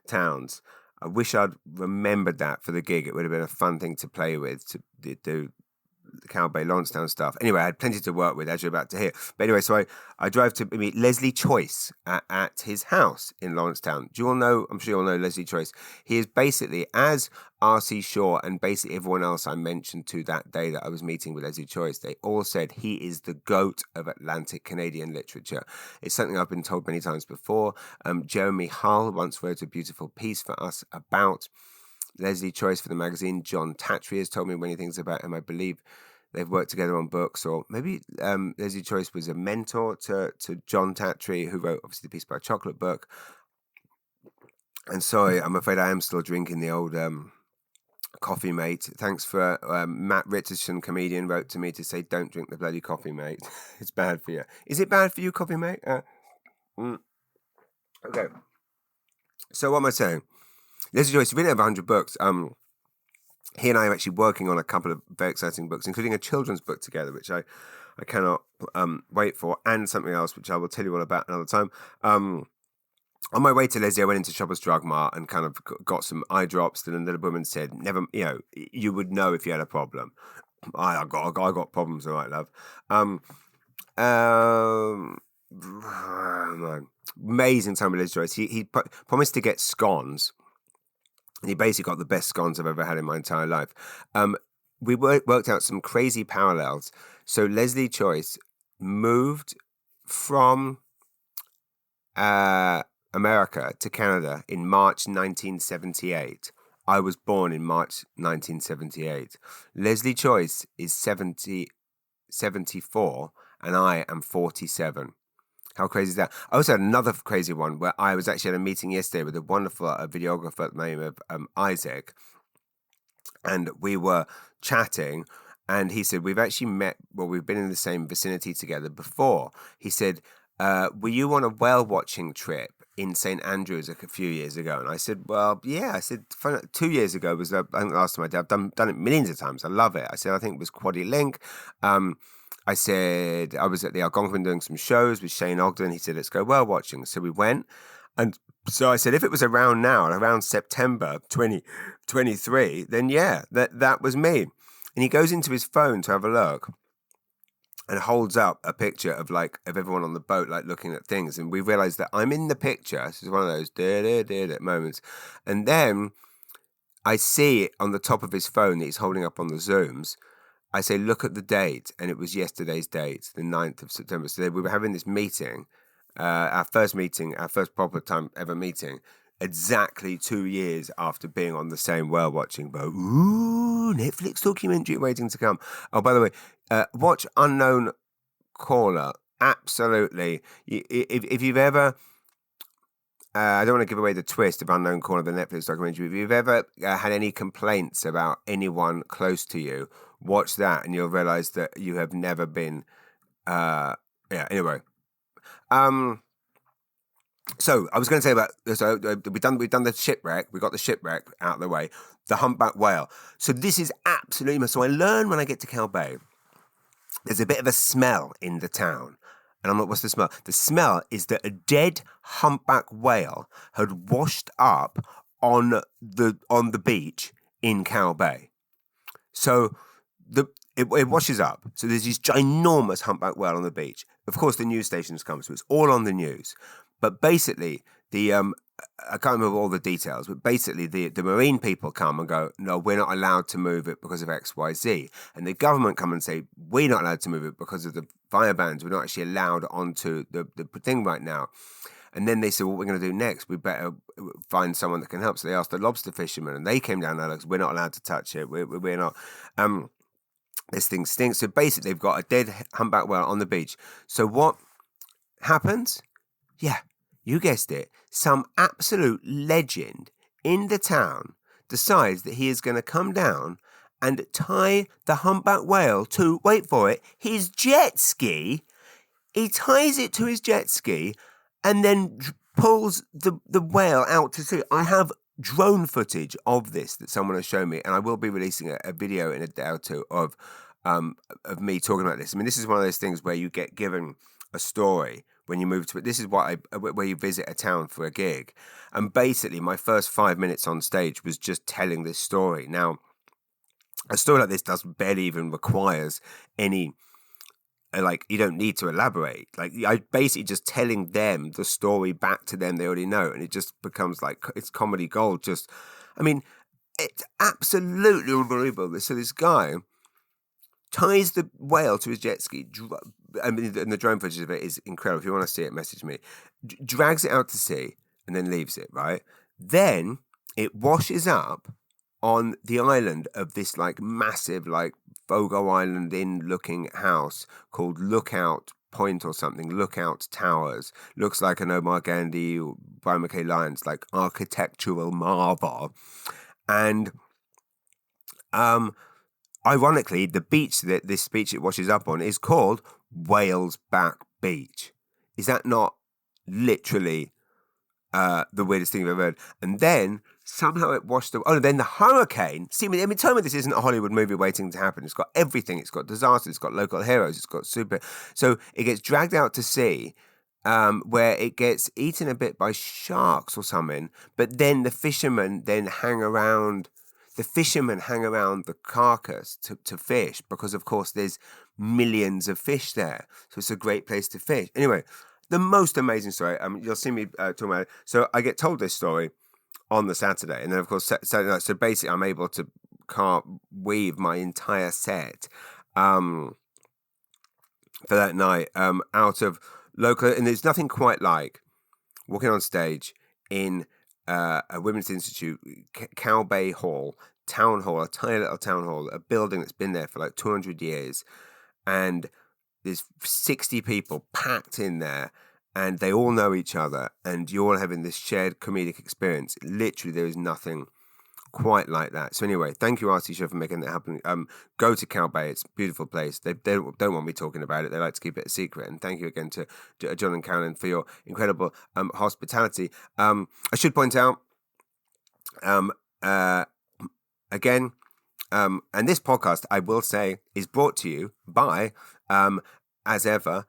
towns. I wish I'd remembered that for the gig. It would have been a fun thing to play with, to do the Calbay Lawrencetown stuff. Anyway, I had plenty to work with, as you're about to hear. But anyway, so I drove to meet Leslie Choice at his house in Lawrencetown. Do you all know? I'm sure you all know Leslie Choice. He is basically, as R.C. Shaw and basically everyone else I mentioned to that day that I was meeting with Leslie Choice, they all said he is the GOAT of Atlantic Canadian literature. It's something I've been told many times before. Jeremy Hull once wrote a beautiful piece for us about Leslie Choice for the magazine. John Tatry has told me many things about him. I believe they've worked together on books, or maybe Leslie Choice was a mentor to John Tatry, who wrote obviously the piece about Chocolate Book. And sorry, I'm afraid I am still drinking the old Coffee Mate. Thanks for Matt Richardson, comedian, wrote to me to say don't drink the bloody Coffee Mate. It's bad for you. Is it bad for you, Coffee Mate? Okay. So what am I saying? Leslie Joyce, written over 100 books. He and I are actually working on a couple of very exciting books, including a children's book together, which I cannot wait for, and something else, which I will tell you all about another time. On my way to Leslie, I went into Shoppers Drug Mart and kind of got some eye drops. And then the woman said, "Never, you would know if you had a problem." I got problems, all right, love. Amazing time with Liz Joyce. He promised to get scones. And he basically got the best scones I've ever had in my entire life. We worked out some crazy parallels. So Leslie Choice moved from America to Canada in March 1978. I was born in March 1978. Leslie Choice is 74, and I am 47. How crazy is that? I also had another crazy one where I was actually at a meeting yesterday with a wonderful videographer at the name of Isaac. And we were chatting, and he said, we've actually met, we've been in the same vicinity together before. He said, were you on a whale watching trip in St. Andrews a few years ago? And I said, well, yeah. I said, 2 years ago was I think the last time I did. I've done it millions of times. I love it. I said, I think it was Quaddy Link. I said, I was at the Algonquin doing some shows with Shane Ogden. He said, let's go whale watching. So we went. And so I said, if it was around now, around September 2023, then yeah, that was me. And he goes into his phone to have a look and holds up a picture of everyone on the boat, looking at things. And we realized that I'm in the picture. This is one of those moments. And then I see on the top of his phone that he's holding up on the Zooms. I say, look at the date. And it was yesterday's date, the 9th of September. So we were having this meeting, our first proper time ever meeting, exactly 2 years after being on the same whale watching boat. Ooh, Netflix documentary waiting to come. Oh, by the way, watch Unknown Caller. Absolutely. If you've ever... I don't want to give away the twist of Unknown Caller, the Netflix documentary. If you've ever had any complaints about anyone close to you, watch that and you'll realize that you have never been... anyway. So I was going to say about we've done the shipwreck. We got the shipwreck out of the way. The humpback whale. So this is absolutely. So I learn when I get to Cal Bay, there's a bit of a smell in the town, and I'm like, what's the smell? The smell is that a dead humpback whale had washed up on the beach in Cal Bay. So it washes up. So there's this ginormous humpback whale on the beach. Of course, the news stations come, so it's all on the news. But basically, I can't remember all the details, but basically the marine people come and go, no, we're not allowed to move it because of X, Y, Z. And the government come and say, we're not allowed to move it because of the fire bans. We're not actually allowed onto the thing right now. And then they said, what we're going to do next, we better find someone that can help. So they asked the lobster fishermen, and they came down and said, we're not allowed to touch it. We're not. This thing stinks. So basically, they've got a dead humpback whale on the beach. So what happens? Yeah, you guessed it. Some absolute legend in the town decides that he is going to come down and tie the humpback whale to, wait for it, his jet ski. He ties it to his jet ski and then pulls the whale out to sea. I have drone footage of this that someone has shown me, and I will be releasing a video in a day or two of me talking about this. I mean, this is one of those things where you get given a story when you move to it. This is where you visit a town for a gig. And basically, my first 5 minutes on stage was just telling this story. Now, a story like this barely even requires any, you don't need to elaborate. I basically just telling them the story back to them they already know. And it just becomes it's comedy gold. It's absolutely unbelievable. So this guy ties the whale to his jet ski. And the drone footage of it is incredible. If you want to see it, message me. Drags it out to sea and then leaves it, right? Then it washes up on the island of this massive Fogo Island Inn looking house called Lookout Point or something. Lookout Towers. Looks like an Omar Gandhi or Brian McKay Lyons architectural marvel. And ironically, the beach that this beach it washes up on is called Whale's Back Beach. Is that not literally the weirdest thing you've ever heard? And then somehow it washed away. Oh, then the hurricane. See, tell me this isn't a Hollywood movie waiting to happen. It's got everything. It's got disaster. It's got local heroes. It's got super. So it gets dragged out to sea, where it gets eaten a bit by sharks or something. But then the fishermen hang around. The fishermen hang around the carcass to fish because, of course, there's millions of fish there. So it's a great place to fish. Anyway, the most amazing story. You'll see me talking about it. So I get told this story on the Saturday. And then, of course, Saturday night. So basically, I'm able to weave my entire set for that night out of local. And there's nothing quite like walking on stage in a Women's Institute, Cal Bay Hall, town hall, a tiny little town hall, a building that's been there for 200 years. And there's 60 people packed in there, and they all know each other, and you're all having this shared comedic experience. Literally, there is nothing quite like that. So anyway, thank you, RT Show, for making that happen. Go to Cal Bay. It's a beautiful place. They don't want me talking about it. They like to keep it a secret. And thank you again to John and Carolyn for your incredible hospitality. I should point out, again, and this podcast, I will say, is brought to you by, as ever,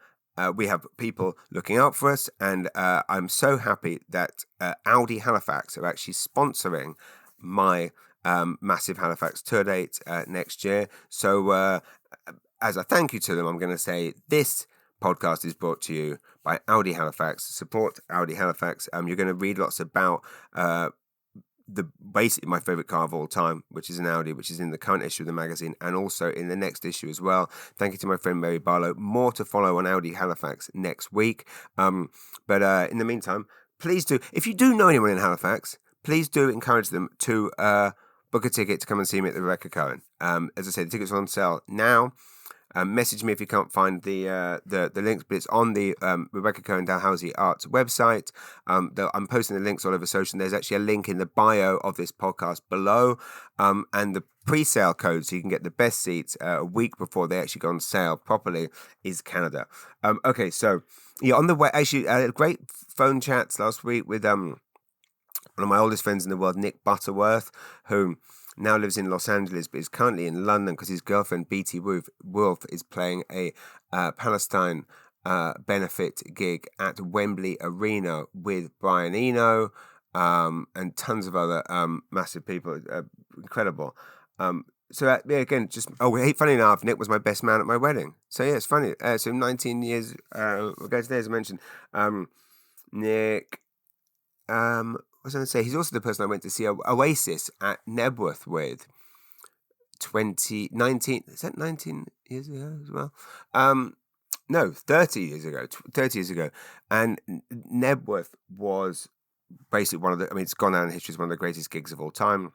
we have people looking out for us. And I'm so happy that Audi Halifax are actually sponsoring my massive Halifax tour date next year. So as a thank you to them, I'm going to say this podcast is brought to you by Audi Halifax. Support Audi Halifax. You're going to read lots about basically my favorite car of all time, which is an Audi, which is in the current issue of the magazine and also in the next issue as well. Thank you to my friend Mary Barlow. More to follow on Audi Halifax next week. But in the meantime, please do, if you do know anyone in Halifax, please do encourage them to book a ticket to come and see me at the Rebecca Cohen. As I said, the tickets are on sale now. Message me if you can't find the links, but it's on the Rebecca Cohen Dalhousie Arts website. I'm posting the links all over social. There's actually a link in the bio of this podcast below, and the pre-sale code so you can get the best seats a week before they actually go on sale properly is Canada. Okay, so yeah, on the way, actually, I had great phone chats last week with one of my oldest friends in the world, Nick Butterworth, who now lives in Los Angeles but is currently in London because his girlfriend BT Wolf is playing a Palestine benefit gig at Wembley Arena with Brian Eno and tons of other massive people. Incredible. So yeah, again, just funny enough, Nick was my best man at my wedding. So yeah, it's funny. So 19 years ago today, as I mentioned, Nick. What was I going to say? He's also the person I went to see Oasis at Nebworth with 2019. Is that 19 years ago as well? No, 30 years ago. 30 years ago. And Nebworth was basically one of the, it's gone down in history as one of the greatest gigs of all time.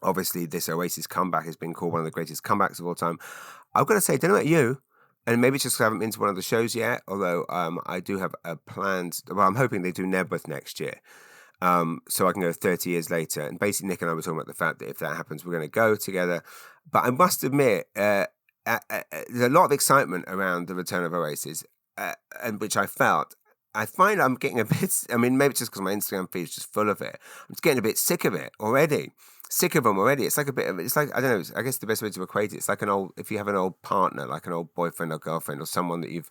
Obviously, this Oasis comeback has been called one of the greatest comebacks of all time. I've got to say, don't know about you, and maybe it's just 'cause I haven't been to one of the shows yet, although I do have plans. Well, I'm hoping they do Nebworth next year. So I can go 30 years later. And basically, Nick and I were talking about the fact that if that happens, we're going to go together. But I must admit, there's a lot of excitement around the return of Oasis, and which I felt. I find I'm getting a bit, maybe it's just because my Instagram feed is just full of it. I'm just getting a bit sick of it already. Sick of them already. It's like a bit of, it's like, I don't know, I guess the best way to equate it, it's like if you have an old partner, like an old boyfriend or girlfriend or someone that you've,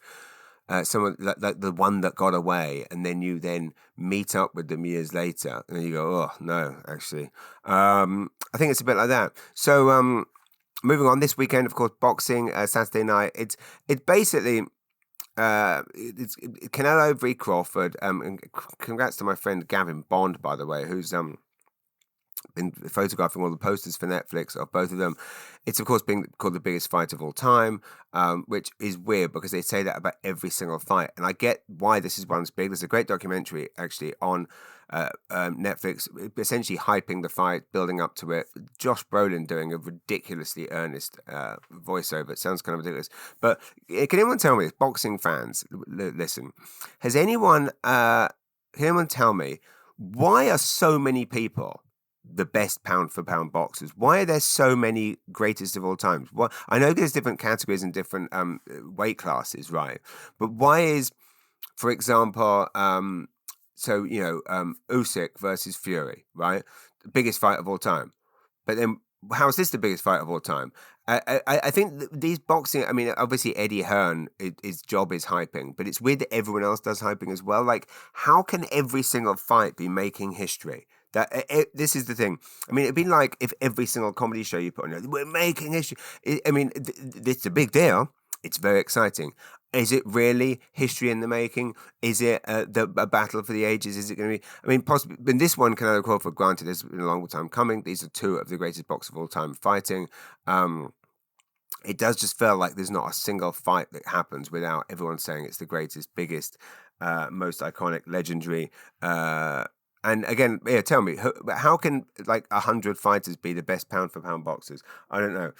someone like the one that got away, and then you then meet up with them years later, and then you go, oh no, actually, I think it's a bit like that. So moving on, this weekend, of course, boxing, Saturday night. It's basically it's Canelo v Crawford. And congrats to my friend Gavin Bond, by the way, who's been photographing all the posters for Netflix of both of them. It's of course being called the biggest fight of all time, which is weird because they say that about every single fight, and I get why this is one's big. There's a great documentary actually on Netflix, essentially hyping the fight, building up to it. Josh Brolin doing a ridiculously earnest voiceover. It sounds kind of ridiculous, but can anyone tell me, boxing fans, listen, can anyone tell me why are so many people the best pound for pound boxers? Why are there so many greatest of all times? What I know there's different categories and different weight classes, right? But why is, for example, Usyk versus Fury, right? The biggest fight of all time. But then how is this the biggest fight of all time? I think these boxing, obviously Eddie Hearn, his job is hyping, but it's weird that everyone else does hyping as well. Like, how can every single fight be making history? This is the thing. It'd be like if every single comedy show you put on, we're making history. It's a big deal. It's very exciting. Is it really history in the making? Is it a battle for the ages? Is it going to be? Possibly. In this one, Canelo Crawford, granted, has been a long time coming. These are two of the greatest boxers of all time fighting. It does just feel like there's not a single fight that happens without everyone saying it's the greatest, biggest, most iconic, legendary. And again, tell me, how can 100 fighters be the best pound for pound boxers? I don't know.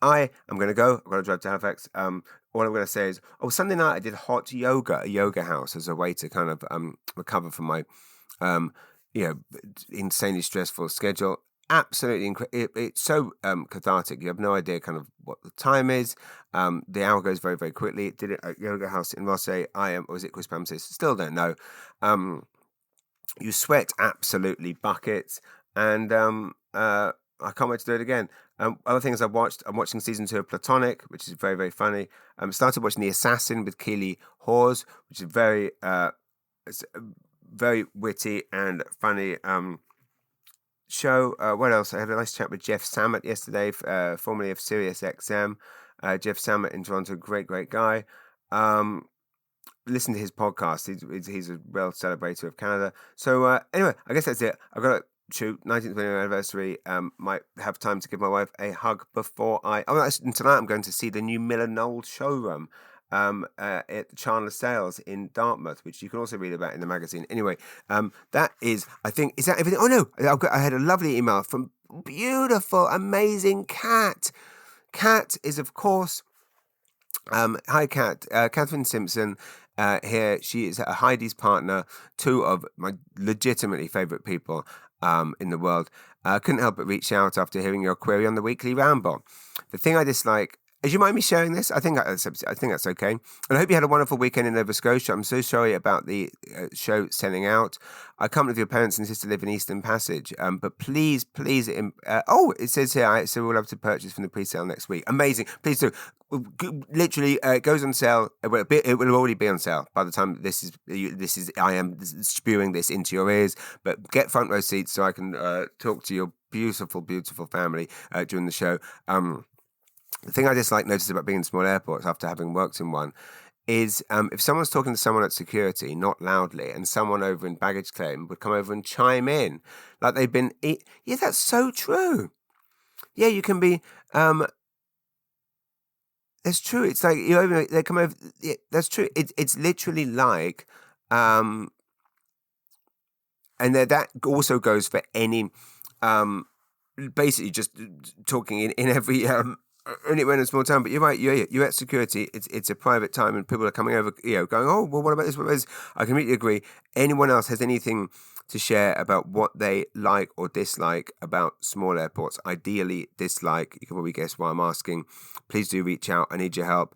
I am going to go. I'm going to drive to Halifax. All I'm going to say is, Sunday night I did hot yoga, a yoga house, as a way to kind of recover from my, insanely stressful schedule. Absolutely incredible. It's so cathartic. You have no idea kind of what the time is. The hour goes very, very quickly. Did it at yoga house in Rosse. Or was it Chris Pamsis? Still don't know. You sweat absolutely buckets, and I can't wait to do it again. Other things I'm watching season 2 of Platonic, which is very, very funny. Started watching The Assassin with Kelly Lawson, which is very, very witty and funny show. What else? I had a nice chat with Jeff Samet yesterday, formerly of Sirius XM. Jeff Samet in Toronto, great guy. Listen to his podcast. He's a well celebrator of Canada. So anyway, I guess that's it. I've got to shoot 19th wedding anniversary. Might have time to give my wife a hug before and tonight I'm going to see the new Miller Knoll showroom at Chandler Sales in Dartmouth, which you can also read about in the magazine. Anyway, that is, I think, is that everything? Oh no, I had a lovely email from beautiful, amazing Kat. Kat is, of course, hi Kat, Catherine Simpson. Here she is Heidi's partner, two of my legitimately favourite people. in the world. Couldn't help but reach out after hearing your query on the weekly ramble. The thing I dislike. Would you mind me sharing this? I think that's okay. And I hope you had a wonderful weekend in Nova Scotia. I'm so sorry about the show selling out. I can't believe your parents insist to live in Eastern Passage. But please, it says here, so we'll have to purchase from the pre-sale next week. Amazing. Please do. Literally, it goes on sale. It will already be on sale by the time I am spewing this into your ears. But get front row seats so I can talk to your beautiful, beautiful family during the show. The thing I noticed about being in small airports after having worked in one is if someone's talking to someone at security, not loudly, and someone over in baggage claim would come over and chime in like they've been... Yeah, that's so true. Yeah, you can be... That's true. It's like, they come over... Yeah, that's true. It's literally like... and that also goes for any... basically just talking in every... anywhere in a small town, but you're right. You're at security. It's a private time, and people are coming over, going, "Oh, well, what about this? What about this?" I completely agree. Anyone else has anything to share about what they like or dislike about small airports? Ideally, dislike. You can probably guess why I'm asking. Please do reach out. I need your help.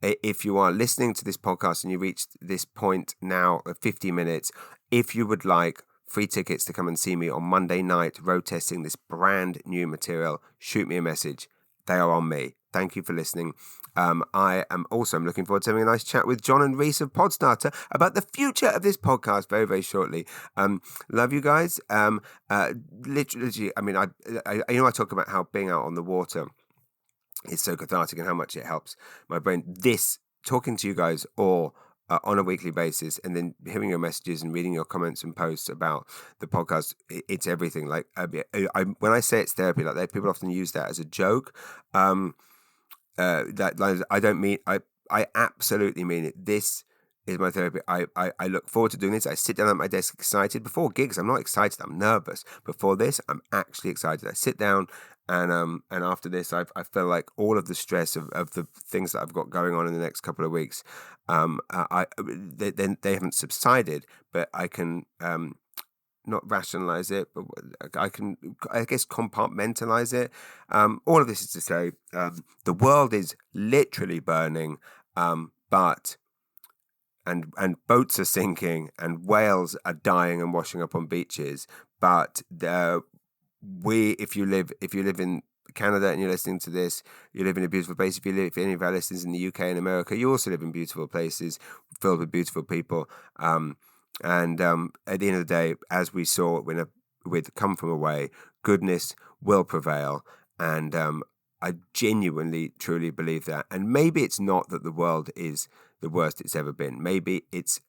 If you are listening to this podcast and you reached this point now, 50 minutes, if you would like free tickets to come and see me on Monday night, road testing this brand new material, shoot me a message. They are on me. Thank you for listening. I am also looking forward to having a nice chat with John and Reese of Podstarter about the future of this podcast very, very shortly. Love you guys. Literally, I mean, I talk about how being out on the water is so cathartic and how much it helps my brain. Talking to you guys on a weekly basis, and then hearing your messages and reading your comments and posts about the podcast, it's everything. Like when I say it's therapy, like people often use that as a joke. That I don't mean. I absolutely mean it. This is my therapy. I look forward to doing this. I sit down at my desk excited. Before gigs, I'm not excited. I'm nervous. Before this, I'm actually excited. I sit down. And after this, I feel like all of the stress of the things that I've got going on in the next couple of weeks, they haven't subsided, but I can not rationalize it, but I can, I guess, compartmentalize it. All of this is to say, the world is literally burning, but boats are sinking and whales are dying and washing up on beaches, but if you live in Canada and you're listening to this, you live in a beautiful place. If any of our listeners in the UK and America, you also live in beautiful places filled with beautiful people. And at the end of the day, as we saw with Come From Away, goodness will prevail. And I genuinely, truly believe that. And maybe it's not that the world is the worst it's ever been. Maybe it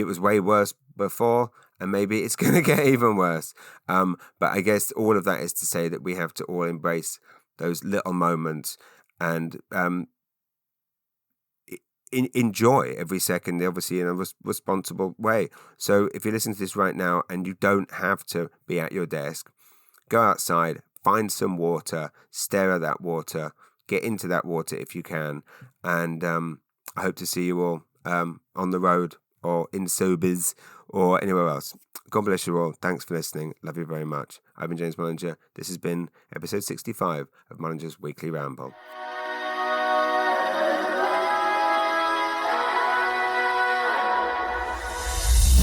was way worse before, and maybe it's going to get even worse. But I guess all of that is to say that we have to all embrace those little moments and enjoy every second, obviously in a responsible way. So if you're listening to this right now and you don't have to be at your desk, go outside, find some water, stare at that water, get into that water if you can. And I hope to see you all on the road or in Sobers or anywhere else. God bless you all. Thanks for listening. Love you very much. I've been James Mullinger. This has been episode 65 of Mullinger's Weekly Ramble.